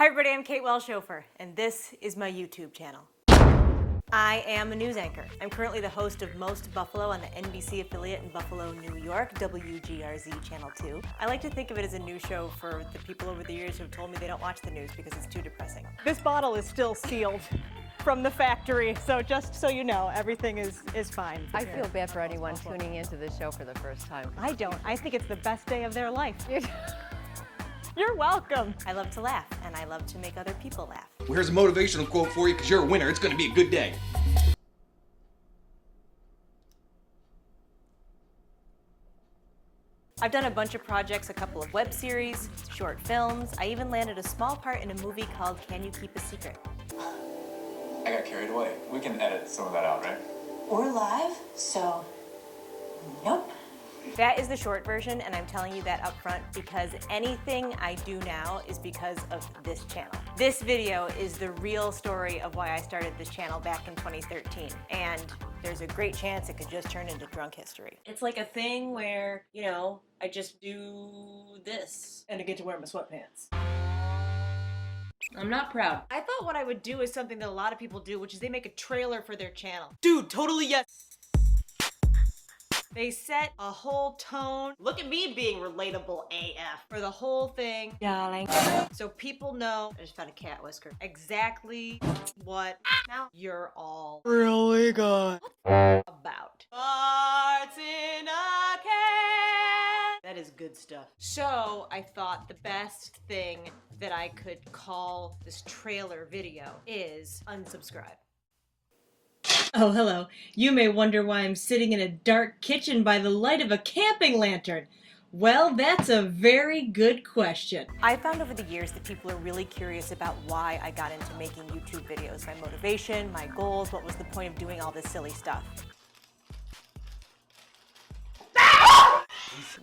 Hi everybody, I'm Kate Welshofer, and this is my YouTube channel. I am a news anchor. I'm currently the host of Most Buffalo on the NBC affiliate in Buffalo, New York, WGRZ Channel 2. I like to think of it as a news show for the people over the years who have told me they don't watch the news because it's too depressing. This bottle is still sealed from the factory, so just so you know, everything is fine. I feel bad for anyone tuning into this show for the first time. I don't. I think it's the best day of their life. You're welcome. I love to laugh, and I love to make other people laugh. Well, here's a motivational quote for you because you're a winner. It's going to be a good day. I've done a bunch of projects, a couple of web series, short films. I even landed a small part in a movie called Can You Keep a Secret? I got carried away. We can edit some of that out, right? We're live, so nope. That is the short version, and I'm telling you that up front because anything I do now is because of this channel. This video is the real story of why I started this channel back in 2013, and there's a great chance it could just turn into drunk history. It's like a thing where, you know, I just do this, and I get to wear my sweatpants. I'm not proud. I thought what I would do is something that a lot of people do, which is they make a trailer for their channel. Dude, totally yes. They set a whole tone. Look at me being relatable AF for the whole thing, darling. So people know, I just found a cat whisker, exactly what now you're all really good about. Farts in a can. That is good stuff. So I thought the best thing that I could call this trailer video is unsubscribe. Oh, hello. You may wonder why I'm sitting in a dark kitchen by the light of a camping lantern. Well, that's a very good question. I found over the years that people are really curious about why I got into making YouTube videos. My motivation, my goals, what was the point of doing all this silly stuff.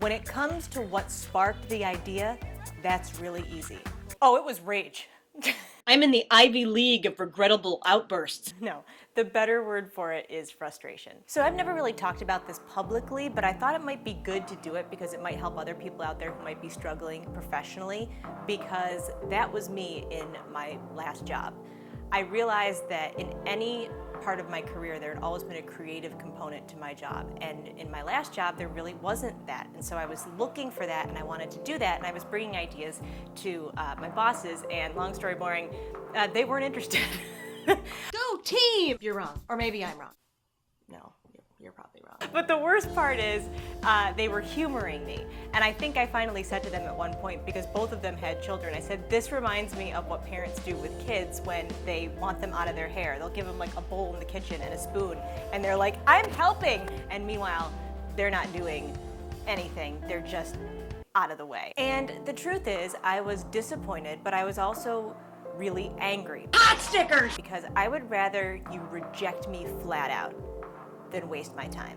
When it comes to what sparked the idea, that's really easy. Oh, it was rage. I'm in the Ivy League of regrettable outbursts. No, the better word for it is frustration. So I've never really talked about this publicly, but I thought it might be good to do it because it might help other people out there who might be struggling professionally, because that was me in my last job. I realized that in any part of my career, there had always been a creative component to my job. And in my last job, there really wasn't that. And so I was looking for that, and I wanted to do that, and I was bringing ideas to my bosses, and long story boring, they weren't interested. Go team! You're wrong. Or maybe I'm wrong. No, you're probably wrong. But the worst part is they were humoring me. And I think I finally said to them at one point, because both of them had children, I said, this reminds me of what parents do with kids when they want them out of their hair. They'll give them like a bowl in the kitchen and a spoon, and they're like, I'm helping! And meanwhile, they're not doing anything. They're just out of the way. And the truth is, I was disappointed, but I was also really angry. Hot stickers! Because I would rather you reject me flat out than waste my time.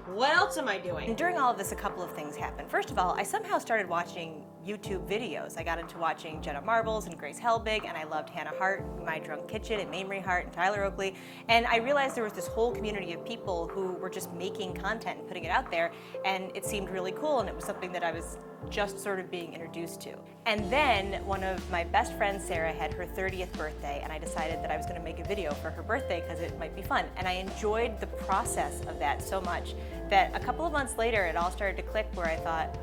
What else am I doing? And during all of this, a couple of things happened. First of all, I somehow started watching YouTube videos. I got into watching Jenna Marbles and Grace Helbig, and I loved Hannah Hart, My Drunk Kitchen, and Mamrie Hart, and Tyler Oakley. And I realized there was this whole community of people who were just making content and putting it out there, and it seemed really cool, and it was something that I was just sort of being introduced to. And then one of my best friends, Sarah, had her 30th birthday, and I decided that I was gonna make a video for her birthday because it might be fun. And I enjoyed the process of that so much that a couple of months later, it all started to click where I thought,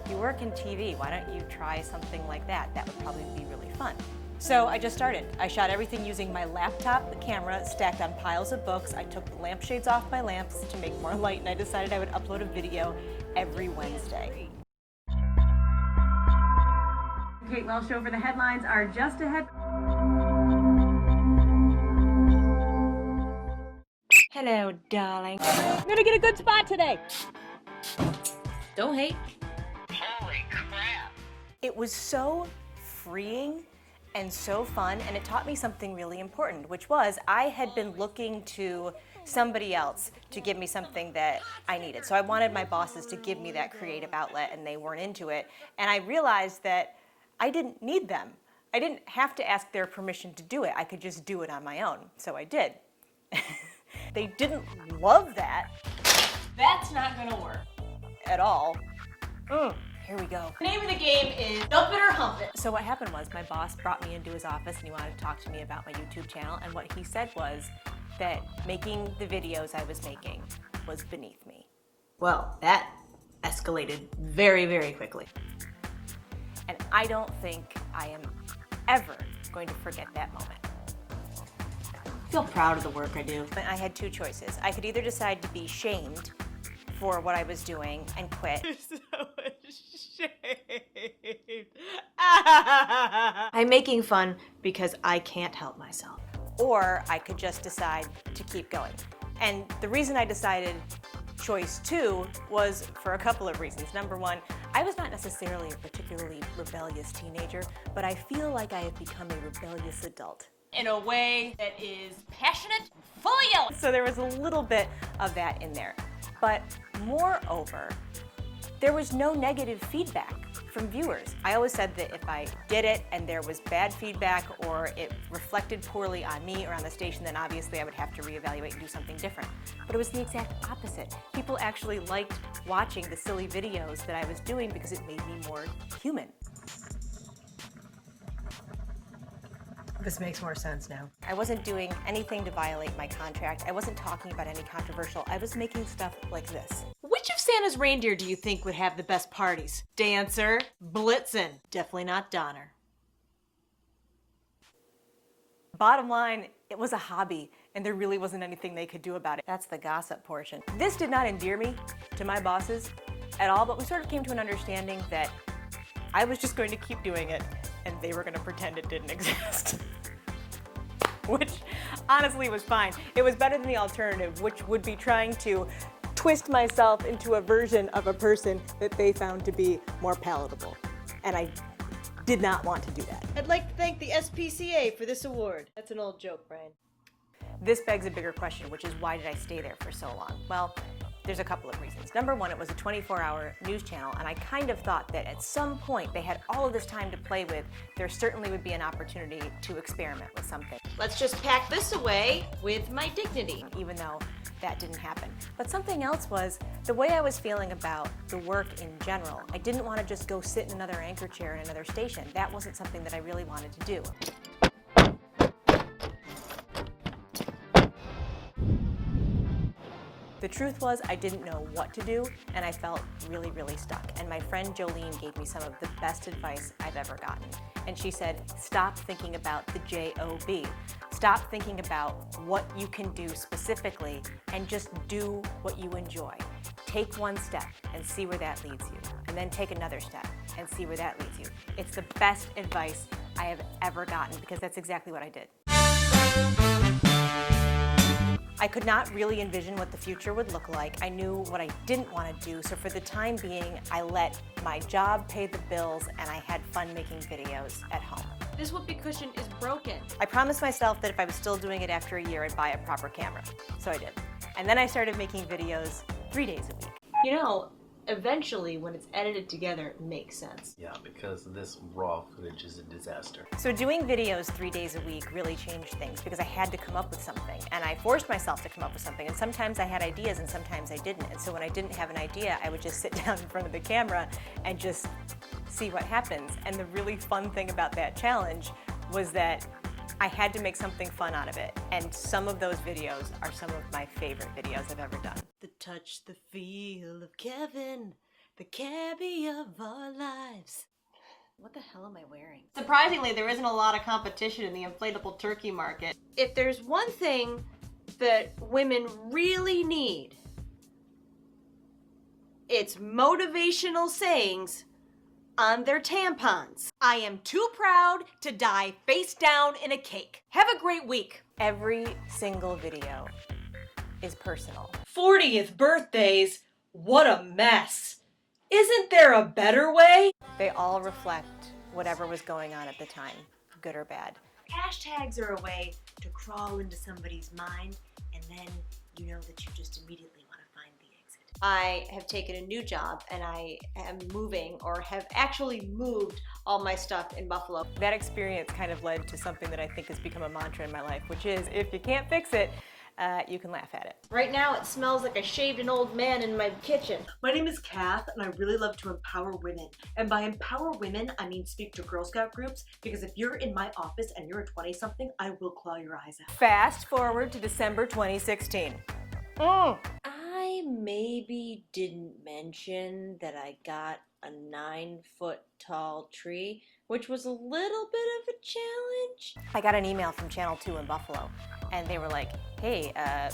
you work in TV, why don't you try something like that? That would probably be really fun. So I just started. I shot everything using my laptop, the camera, stacked on piles of books. I took the lampshades off my lamps to make more light, and I decided I would upload a video every Wednesday. Kate Welshofer, the headlines are just ahead. Hello, darling. I'm gonna get a good spot today. Don't hate. Holy crap. It was so freeing and so fun, and it taught me something really important, which was I had been looking to somebody else to give me something that I needed. So I wanted my bosses to give me that creative outlet, and they weren't into it. And I realized that I didn't need them. I didn't have to ask their permission to do it. I could just do it on my own. So I did. They didn't love that. That's not gonna work. At all. Here we go. The name of the game is Dump It or Hump It. So what happened was my boss brought me into his office and he wanted to talk to me about my YouTube channel, and what he said was that making the videos I was making was beneath me. Well, that escalated very, very quickly. And I don't think I am ever going to forget that moment. I feel proud of the work I do. I had two choices. I could either decide to be shamed for what I was doing and quit. You're so ashamed. I'm making fun because I can't help myself. Or I could just decide to keep going. And the reason I decided choice 2 was for a couple of reasons. Number one, I was not necessarily a particularly rebellious teenager, but I feel like I have become a rebellious adult. In a way that is passionate, full of yelling. So there was a little bit of that in there. But moreover, there was no negative feedback from viewers. I always said that if I did it and there was bad feedback or it reflected poorly on me or on the station, then obviously I would have to reevaluate and do something different. But it was the exact opposite. People actually liked watching the silly videos that I was doing because it made me more human. This makes more sense now. I wasn't doing anything to violate my contract. I wasn't talking about any controversial. I was making stuff like this. Which of Santa's reindeer do you think would have the best parties? Dancer, Blitzen. Definitely not Donner. Bottom line, it was a hobby, and there really wasn't anything they could do about it. That's the gossip portion. This did not endear me to my bosses at all, but we sort of came to an understanding that I was just going to keep doing it, and they were going to pretend it didn't exist. Which honestly was fine. It was better than the alternative, which would be trying to twist myself into a version of a person that they found to be more palatable. And I did not want to do that. I'd like to thank the SPCA for this award. That's an old joke, Brian. This begs a bigger question, which is why did I stay there for so long? Well, there's a couple of reasons. Number one, it was a 24-hour news channel, and I kind of thought that at some point they had all of this time to play with. There certainly would be an opportunity to experiment with something. Let's just pack this away with my dignity, even though that didn't happen. But something else was the way I was feeling about the work in general. I didn't want to just go sit in another anchor chair in another station. That wasn't something that I really wanted to do. The truth was I didn't know what to do, and I felt really, really stuck. And my friend Jolene gave me some of the best advice I've ever gotten. And she said, stop thinking about the J-O-B. Stop thinking about what you can do specifically and just do what you enjoy. Take one step and see where that leads you. And then take another step and see where that leads you. It's the best advice I have ever gotten because that's exactly what I did. I could not really envision what the future would look like. I knew what I didn't want to do, so for the time being, I let my job pay the bills and I had fun making videos at home. This whoopee cushion is broken. I promised myself that if I was still doing it after a year, I'd buy a proper camera. So I did. And then I started making videos 3 days a week. You know, eventually, when it's edited together, it makes sense. Yeah, because this raw footage is a disaster. So doing videos 3 days a week really changed things because I had to come up with something, and I forced myself to come up with something, and sometimes I had ideas and sometimes I didn't. And so when I didn't have an idea, I would just sit down in front of the camera and just see what happens. And the really fun thing about that challenge was that I had to make something fun out of it. And some of those videos are some of my favorite videos I've ever done. The touch, the feel of Kevin, the cabbie of our lives. What the hell am I wearing? Surprisingly, there isn't a lot of competition in the inflatable turkey market. If there's one thing that women really need, it's motivational sayings on their tampons. I am too proud to die face down in a cake. Have a great week. Every single video is personal. 40th birthdays, what a mess. Isn't there a better way? They all reflect whatever was going on at the time, good or bad. Hashtags are a way to crawl into somebody's mind, and then you know that you just immediately want to find the exit. I have taken a new job, and I am moving, or have actually moved all my stuff in Buffalo. That experience kind of led to something that I think has become a mantra in my life, which is if you can't fix it, you can laugh at it. Right now it smells like I shaved an old man in my kitchen. My name is Kath, and I really love to empower women. And by empower women, I mean speak to Girl Scout groups, because if you're in my office and you're a 20-something, I will claw your eyes out. Fast forward to December 2016. I maybe didn't mention that I got a 9-foot tall tree, which was a little bit of a challenge. I got an email from Channel 2 in Buffalo, and they were like, hey,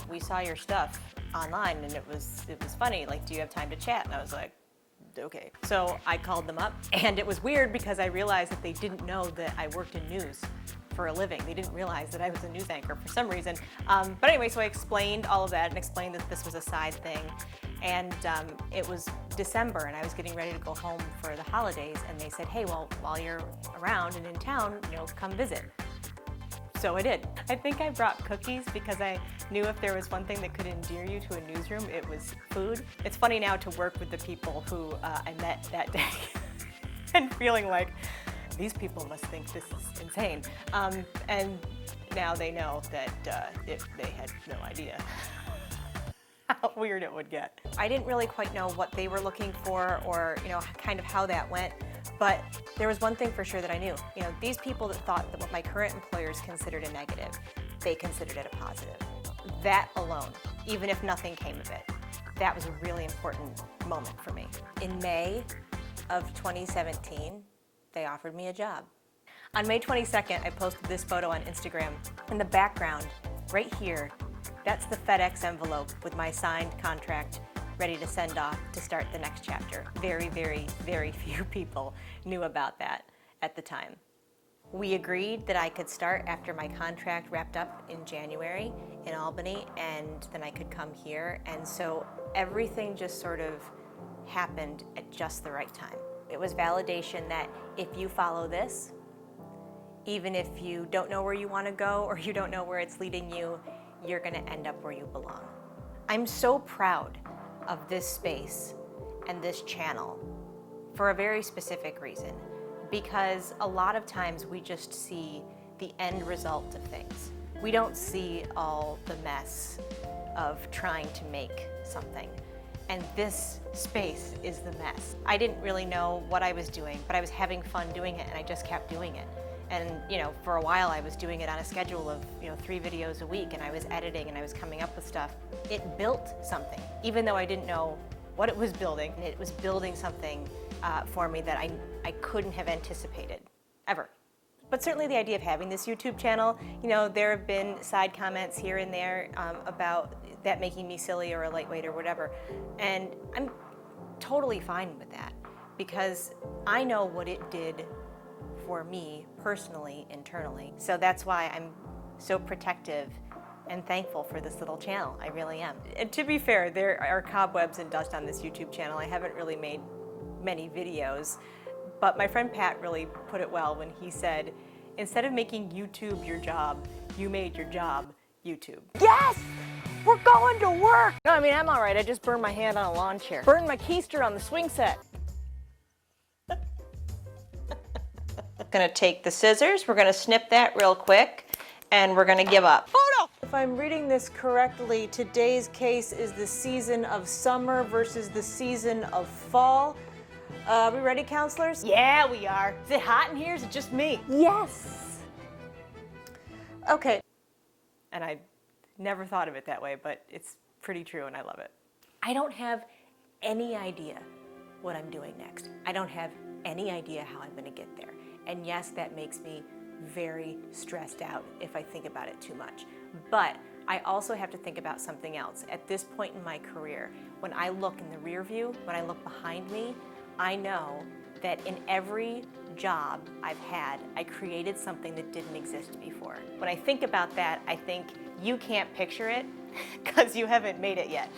we saw your stuff online and it was funny, like, do you have time to chat? And I was like, okay. So I called them up, and it was weird because I realized that they didn't know that I worked in news for a living. They didn't realize that I was a news anchor for some reason. But anyway, so I explained all of that and explained that this was a side thing. And it was December, and I was getting ready to go home for the holidays, and they said, hey, well, while you're around and in town, come visit. So I did. I think I brought cookies because I knew if there was one thing that could endear you to a newsroom, it was food. It's funny now to work with the people who I met that day and feeling like, these people must think this is insane. And now they know that they had no idea how weird it would get. I didn't really quite know what they were looking for or, kind of how that went. But there was one thing for sure that I knew. These people that thought that what my current employers considered a negative, they considered it a positive. That alone, even if nothing came of it, that was a really important moment for me. In May of 2017, they offered me a job. On May 22nd, I posted this photo on Instagram. In the background, right here, that's the FedEx envelope with my signed contract ready to send off to start the next chapter. Very, very, very few people knew about that at the time. We agreed that I could start after my contract wrapped up in January in Albany, and then I could come here. And so everything just sort of happened at just the right time. It was validation that if you follow this, even if you don't know where you want to go or you don't know where it's leading you, you're going to end up where you belong. I'm so proud of this space and this channel for a very specific reason, because a lot of times we just see the end result of things. We don't see all the mess of trying to make something. And this space is the mess. I didn't really know what I was doing, but I was having fun doing it, and I just kept doing it. And for a while I was doing it on a schedule of 3 videos a week, and I was editing and I was coming up with stuff. It built something, even though I didn't know what it was building. It was building something for me that I couldn't have anticipated, ever. But certainly the idea of having this YouTube channel, there have been side comments here and there about that making me silly or a lightweight or whatever. And I'm totally fine with that, because I know what it did for me personally, internally. So that's why I'm so protective and thankful for this little channel. I really am. And to be fair, there are cobwebs and dust on this YouTube channel. I haven't really made many videos, but my friend Pat really put it well when he said, instead of making YouTube your job, you made your job YouTube. Yes! We're going to work! No, I mean, I'm all right. I just burned my hand on a lawn chair. Burned my keister on the swing set. Gonna take the scissors, we're gonna snip that real quick, and we're gonna give up. Oh no! If I'm reading this correctly, today's case is the season of summer versus the season of fall. Are we ready, counselors? Yeah, we are. Is it hot in here? Is it just me? Yes. Okay. And I never thought of it that way, but it's pretty true and I love it. I don't have any idea what I'm doing next. I don't have any idea how I'm gonna get there. And yes, that makes me very stressed out if I think about it too much. But I also have to think about something else. At this point in my career, when I look in the rear view, when I look behind me, I know that in every job I've had, I created something that didn't exist before. When I think about that, I think you can't picture it because you haven't made it yet.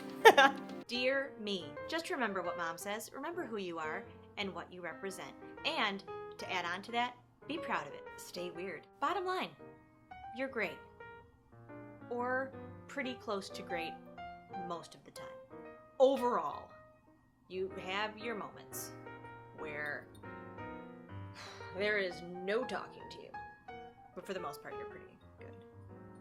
Dear me, just remember what Mom says. Remember who you are and what you represent. And to add on to that, be proud of it. Stay weird. Bottom line, you're great. Or pretty close to great most of the time. Overall, you have your moments where there is no talking to you. But for the most part, you're pretty good.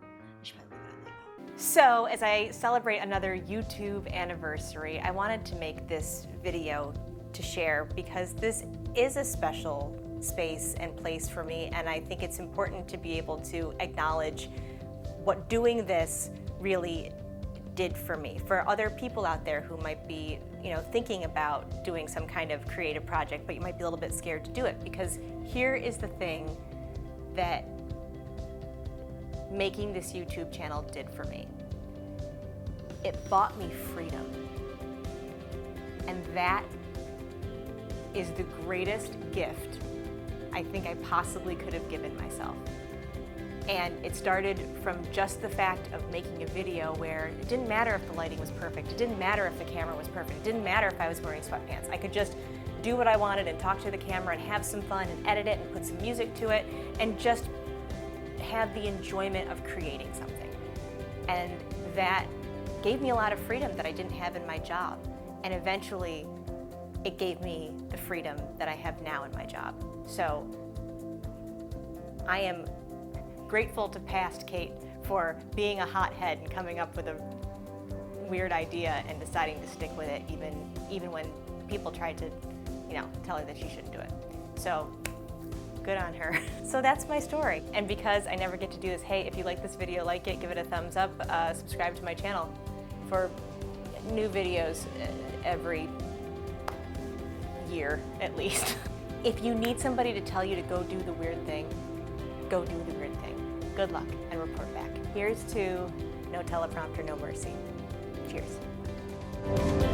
I should probably leave it on that. So, as I celebrate another YouTube anniversary, I wanted to make this video to share because this is a special space and place for me, and I think it's important to be able to acknowledge what doing this really did for me. For other people out there who might be, thinking about doing some kind of creative project, but you might be a little bit scared to do it, because here is the thing that making this YouTube channel did for me. It bought me freedom. And that is the greatest gift I think I possibly could have given myself. And it started from just the fact of making a video where it didn't matter if the lighting was perfect, it didn't matter if the camera was perfect, it didn't matter if I was wearing sweatpants. I could just do what I wanted and talk to the camera and have some fun and edit it and put some music to it and just have the enjoyment of creating something. And that gave me a lot of freedom that I didn't have in my job. And eventually, it gave me the freedom that I have now in my job. So I am grateful to past Kate for being a hothead and coming up with a weird idea and deciding to stick with it even when people tried to, tell her that she shouldn't do it. So good on her. So that's my story. And because I never get to do this, hey, if you like this video, like it, give it a thumbs up, subscribe to my channel for new videos every year at least. If you need somebody to tell you to go do the weird thing, go do the weird thing. Good luck and report back. Here's to no teleprompter, no mercy. Cheers.